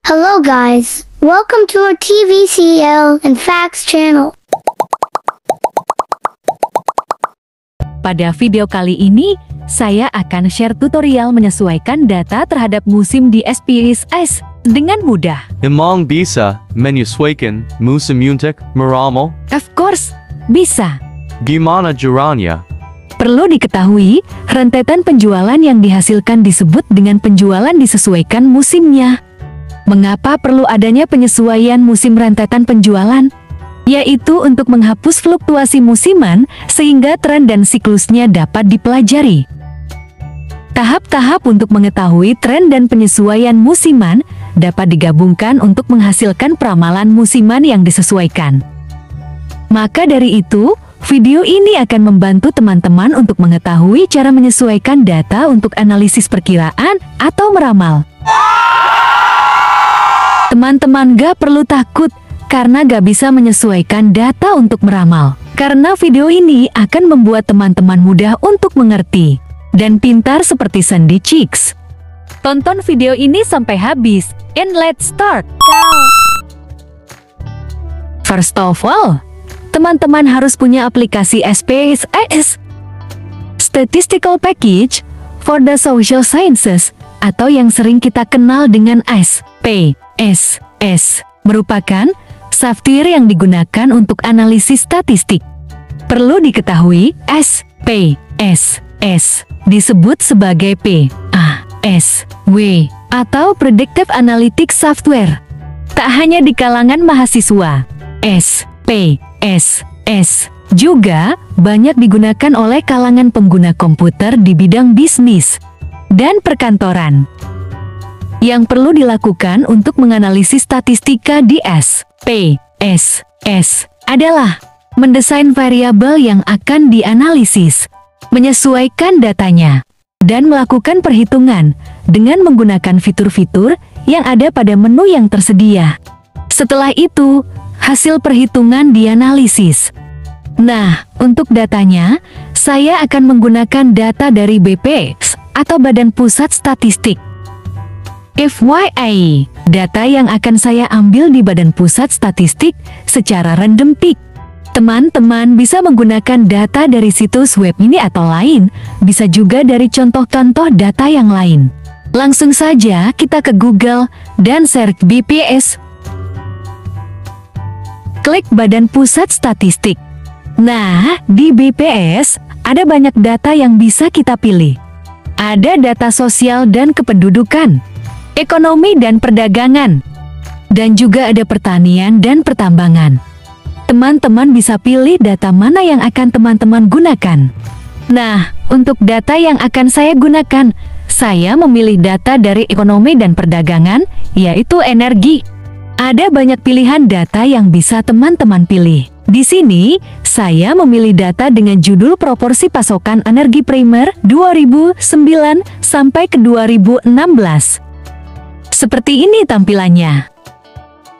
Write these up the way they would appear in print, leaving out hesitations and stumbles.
Hello guys, welcome to our TVCL and Facts channel. Pada video kali ini, saya akan share tutorial menyesuaikan data terhadap musim di SPSS dengan mudah. Emang bisa menyesuaikan musim untuk meramal? Of course, bisa. Gimana caranya? Perlu diketahui, rentetan penjualan yang dihasilkan disebut dengan penjualan disesuaikan musimnya. Mengapa perlu adanya penyesuaian musim rentetan penjualan? Yaitu untuk menghapus fluktuasi musiman sehingga tren dan siklusnya dapat dipelajari. Tahap-tahap untuk mengetahui tren dan penyesuaian musiman dapat digabungkan untuk menghasilkan peramalan musiman yang disesuaikan. Maka dari itu, video ini akan membantu teman-teman untuk mengetahui cara menyesuaikan data untuk analisis perkiraan atau meramal. Teman-teman gak perlu takut karena gak bisa menyesuaikan data untuk meramal. Karena video ini akan membuat teman-teman mudah untuk mengerti dan pintar seperti Sandy Chicks. Tonton video ini sampai habis, and let's start! First of all, teman-teman harus punya aplikasi SPSS, Statistical Package for the Social Sciences, atau yang sering kita kenal dengan SPSS, merupakan software yang digunakan untuk analisis statistik. Perlu diketahui, SPSS disebut sebagai PASW atau Predictive Analytics Software. Tak hanya di kalangan mahasiswa, SPSS juga banyak digunakan oleh kalangan pengguna komputer di bidang bisnis dan perkantoran. Yang perlu dilakukan untuk menganalisis statistika di SPSS adalah mendesain variabel yang akan dianalisis, menyesuaikan datanya, dan melakukan perhitungan dengan menggunakan fitur-fitur yang ada pada menu yang tersedia. Setelah itu, hasil perhitungan dianalisis. Nah, untuk datanya, saya akan menggunakan data dari BPS atau Badan Pusat Statistik. FYI, data yang akan saya ambil di Badan Pusat Statistik secara random pick. Teman-teman bisa menggunakan data dari situs web ini atau lain, bisa juga dari contoh-contoh data yang lain. Langsung saja kita ke Google dan search BPS. Klik Badan Pusat Statistik. Nah, di BPS ada banyak data yang bisa kita pilih. Ada data sosial dan kependudukan, ekonomi dan perdagangan, dan juga ada pertanian dan pertambangan. Teman-teman bisa pilih data mana yang akan teman-teman gunakan. Nah, untuk data yang akan saya gunakan, saya memilih data dari ekonomi dan perdagangan, yaitu energi. Ada banyak pilihan data yang bisa teman-teman pilih. Di sini, saya memilih data dengan judul proporsi pasokan energi primer 2009 sampai ke 2016. Seperti ini tampilannya.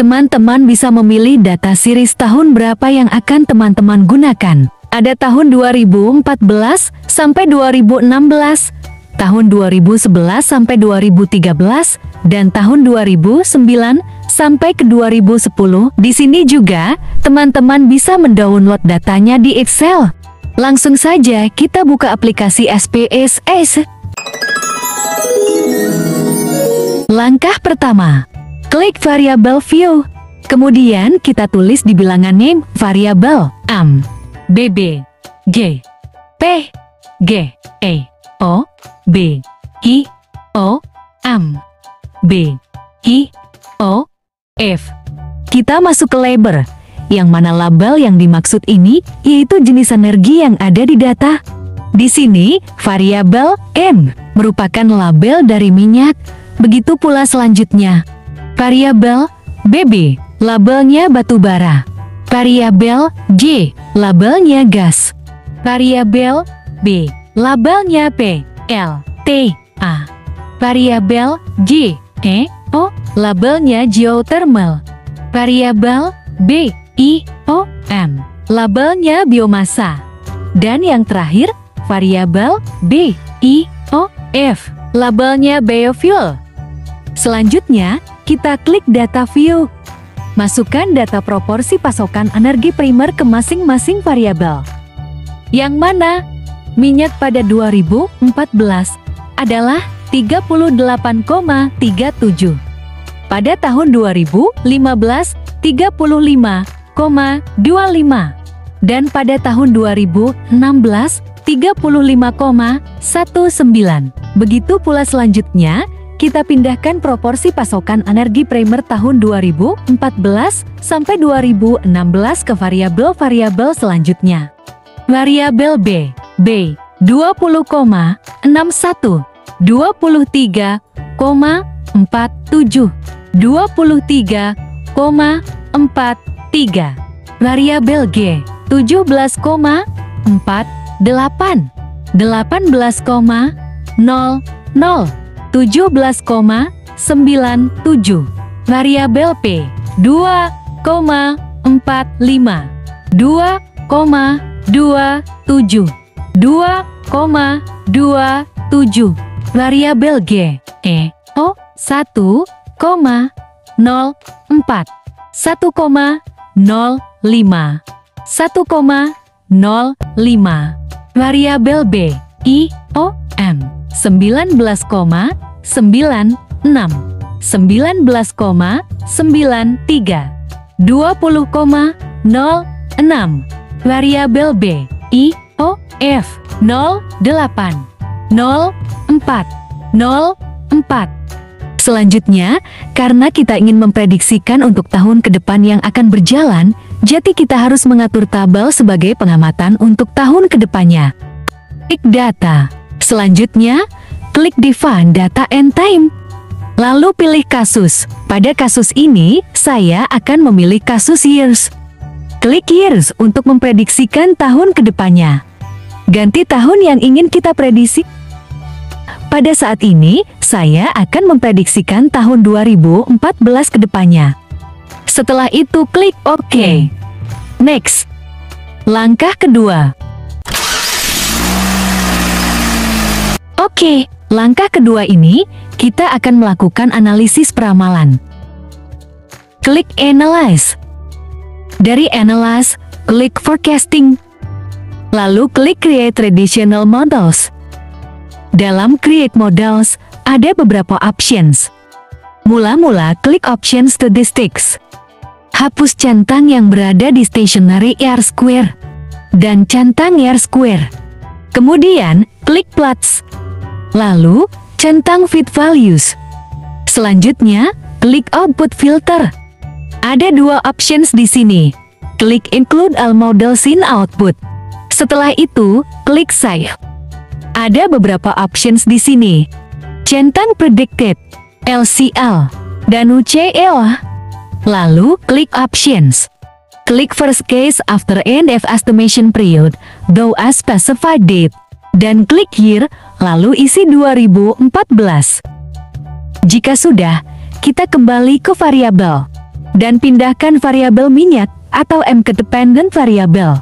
Teman-teman bisa memilih data series tahun berapa yang akan teman-teman gunakan. Ada tahun 2014 sampai 2016, tahun 2011 sampai 2013, dan tahun 2009 sampai ke 2010. Di sini juga, teman-teman bisa mendownload datanya di Excel. Langsung saja kita buka aplikasi SPSS. Langkah pertama, klik variabel view. Kemudian kita tulis di bilangan name variabel AM, BB, G, P, G, E, O, B, I, O, AM, B, I, O, F. Kita masuk ke label, yang mana label yang dimaksud ini yaitu jenis energi yang ada di data. Di sini, variabel M merupakan label dari minyak. Begitu pula selanjutnya, variabel BB, labelnya batu bara. Variabel J, labelnya gas. Variabel B, labelnya P, L, T, A. Variabel J, E, O, labelnya geothermal. Variabel B, I, O, M, labelnya biomasa. Dan yang terakhir, variabel B, I, O, F, labelnya biofuel. Selanjutnya, kita klik Data View. Masukkan data proporsi pasokan energi primer ke masing-masing variabel. Yang mana? Minyak pada 2014 adalah 38,37. Pada tahun 2015, 35,25. Dan pada tahun 2016, 35,19. Begitu pula selanjutnya, kita pindahkan proporsi pasokan energi primer tahun 2014 sampai 2016 ke variabel-variabel selanjutnya. Variabel B, 20,61, 23,47, 23,43. Variabel G, 17,48, 18,00, 17,97. Variabel P, 2,45, 2,27, 2,27. Variabel G, 1,04, 1,05, 1,05. Variabel B, IOM, 19,96, 19,93, 20,06. Variabel B, IOF, 08, 04, 04. Selanjutnya, karena kita ingin memprediksikan untuk tahun ke depan yang akan berjalan, jadi kita harus mengatur tabel sebagai pengamatan untuk tahun ke depannya. Klik data. Selanjutnya, klik Define Data and Time. Lalu pilih kasus. Pada kasus ini, saya akan memilih kasus Years. Klik Years untuk memprediksikan tahun ke depannya. Ganti tahun yang ingin kita prediksi. Pada saat ini, saya akan memprediksikan tahun 2014 ke depannya. Setelah itu klik OK. Next. Langkah kedua. Oke, langkah kedua ini, kita akan melakukan analisis peramalan. Klik Analyze. Dari Analyze, klik Forecasting. Lalu klik Create Traditional Models. Dalam Create Models, ada beberapa options. Mula-mula klik Option Statistics. Hapus centang yang berada di Stationary R Square dan centang R Square. Kemudian, klik Plots. Lalu, centang Fit Values. Selanjutnya, klik Output Filter. Ada dua options di sini. Klik Include All Models in Output. Setelah itu, klik Save. Ada beberapa options di sini. Centang Predicted, LCL, dan UCL. Lalu, klik Options. Klik First Case After End of Estimation Period, though as specified date. Dan klik Year, lalu isi 2014. Jika sudah, kita kembali ke variabel. Dan pindahkan variabel minyak atau M ke dependent variabel.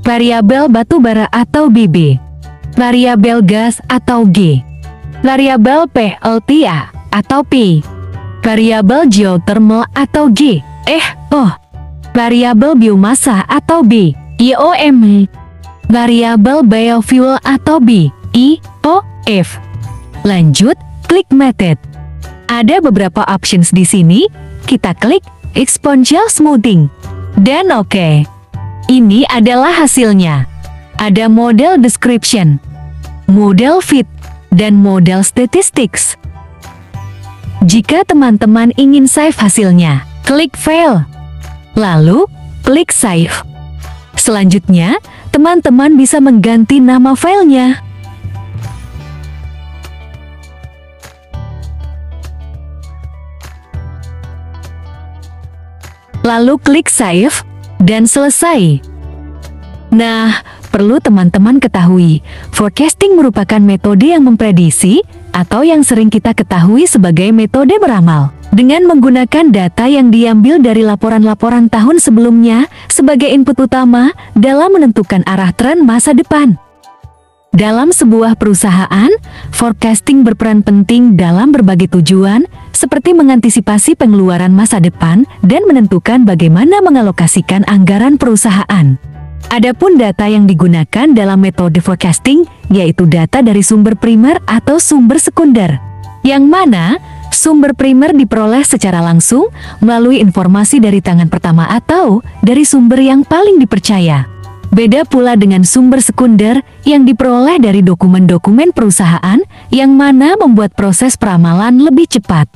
Variabel batu bara atau BB. Variabel gas atau G. Variabel PLTA atau P. Variabel geothermal atau G. Variabel biomasa atau B. IOM. Variabel biofuel atau B. IOF. Lanjut, klik Method. Ada beberapa options di sini. Kita klik Exponential Smoothing. Dan oke. Ini adalah hasilnya. Ada model description, model fit, dan model statistics. Jika teman-teman ingin save hasilnya, klik File. Lalu, klik Save. Selanjutnya, teman-teman bisa mengganti nama filenya. Lalu klik Save, dan selesai. Nah, perlu teman-teman ketahui, forecasting merupakan metode yang memprediksi, atau yang sering kita ketahui sebagai metode beramal, dengan menggunakan data yang diambil dari laporan-laporan tahun sebelumnya sebagai input utama dalam menentukan arah tren masa depan. Dalam sebuah perusahaan, forecasting berperan penting dalam berbagai tujuan, seperti mengantisipasi pengeluaran masa depan dan menentukan bagaimana mengalokasikan anggaran perusahaan. Adapun data yang digunakan dalam metode forecasting yaitu data dari sumber primer atau sumber sekunder, yang mana sumber primer diperoleh secara langsung melalui informasi dari tangan pertama atau dari sumber yang paling dipercaya. Beda pula dengan sumber sekunder yang diperoleh dari dokumen-dokumen perusahaan yang mana membuat proses peramalan lebih cepat.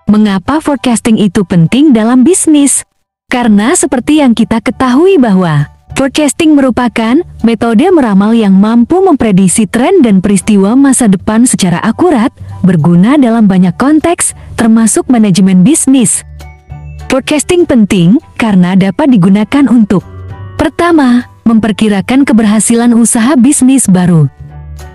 Mengapa forecasting itu penting dalam bisnis? Karena seperti yang kita ketahui bahwa forecasting merupakan metode meramal yang mampu memprediksi tren dan peristiwa masa depan secara akurat, berguna dalam banyak konteks, termasuk manajemen bisnis. Forecasting penting karena dapat digunakan untuk: pertama, memperkirakan keberhasilan usaha bisnis baru.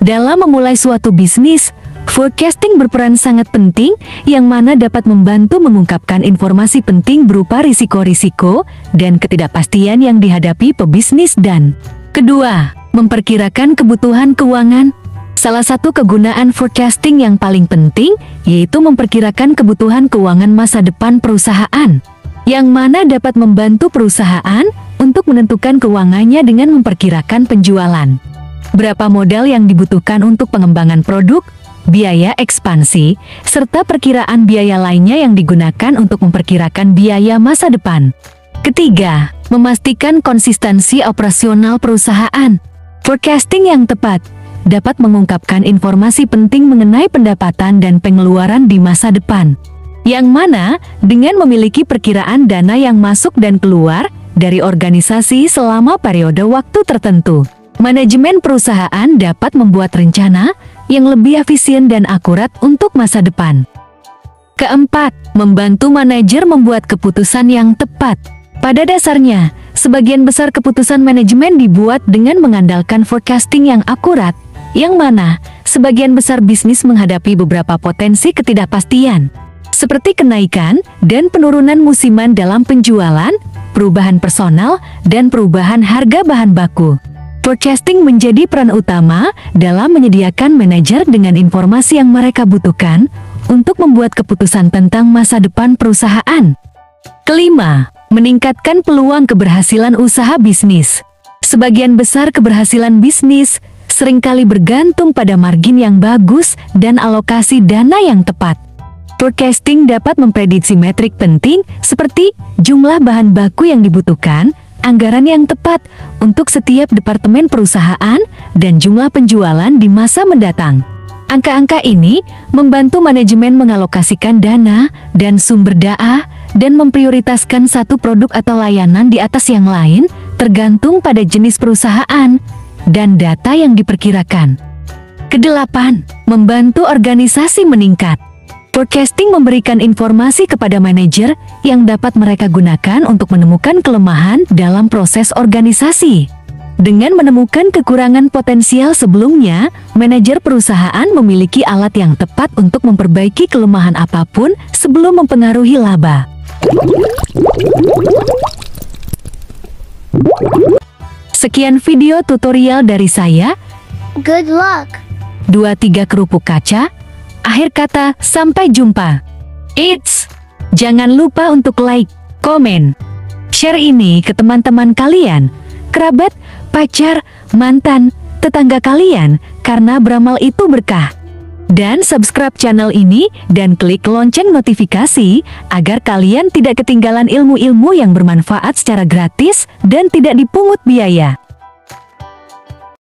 Dalam memulai suatu bisnis, forecasting berperan sangat penting yang mana dapat membantu mengungkapkan informasi penting berupa risiko-risiko dan ketidakpastian yang dihadapi pebisnis. Dan kedua, memperkirakan kebutuhan keuangan. Salah satu kegunaan forecasting yang paling penting yaitu memperkirakan kebutuhan keuangan masa depan perusahaan, yang mana dapat membantu perusahaan untuk menentukan keuangannya dengan memperkirakan penjualan, berapa modal yang dibutuhkan untuk pengembangan produk, biaya ekspansi, serta perkiraan biaya lainnya yang digunakan untuk memperkirakan biaya masa depan. Ketiga, memastikan konsistensi operasional perusahaan. Forecasting yang tepat dapat mengungkapkan informasi penting mengenai pendapatan dan pengeluaran di masa depan, yang mana dengan memiliki perkiraan dana yang masuk dan keluar dari organisasi selama periode waktu tertentu, manajemen perusahaan dapat membuat rencana yang lebih efisien dan akurat untuk masa depan. Keempat, membantu manajer membuat keputusan yang tepat. Pada dasarnya, sebagian besar keputusan manajemen dibuat dengan mengandalkan forecasting yang akurat, yang mana sebagian besar bisnis menghadapi beberapa potensi ketidakpastian, seperti kenaikan dan penurunan musiman dalam penjualan, perubahan personal, dan perubahan harga bahan baku. Forecasting menjadi peran utama dalam menyediakan manajer dengan informasi yang mereka butuhkan untuk membuat keputusan tentang masa depan perusahaan. Kelima, meningkatkan peluang keberhasilan usaha bisnis. Sebagian besar keberhasilan bisnis seringkali bergantung pada margin yang bagus dan alokasi dana yang tepat. Forecasting dapat memprediksi metrik penting seperti jumlah bahan baku yang dibutuhkan, anggaran yang tepat untuk setiap departemen perusahaan, dan jumlah penjualan di masa mendatang. Angka-angka ini membantu manajemen mengalokasikan dana dan sumber daya dan memprioritaskan satu produk atau layanan di atas yang lain tergantung pada jenis perusahaan dan data yang diperkirakan. Kedelapan, membantu organisasi meningkat. Forecasting memberikan informasi kepada manajer yang dapat mereka gunakan untuk menemukan kelemahan dalam proses organisasi. Dengan menemukan kekurangan potensial sebelumnya, manajer perusahaan memiliki alat yang tepat untuk memperbaiki kelemahan apapun sebelum mempengaruhi laba. Sekian video tutorial dari saya. Good luck! 2-3 kerupuk kaca. Akhir kata, sampai jumpa. Eits! Jangan lupa untuk like, komen, share ini ke teman-teman kalian, kerabat, pacar, mantan, tetangga kalian, karena beramal itu berkah. Dan subscribe channel ini dan klik lonceng notifikasi agar kalian tidak ketinggalan ilmu-ilmu yang bermanfaat secara gratis dan tidak dipungut biaya.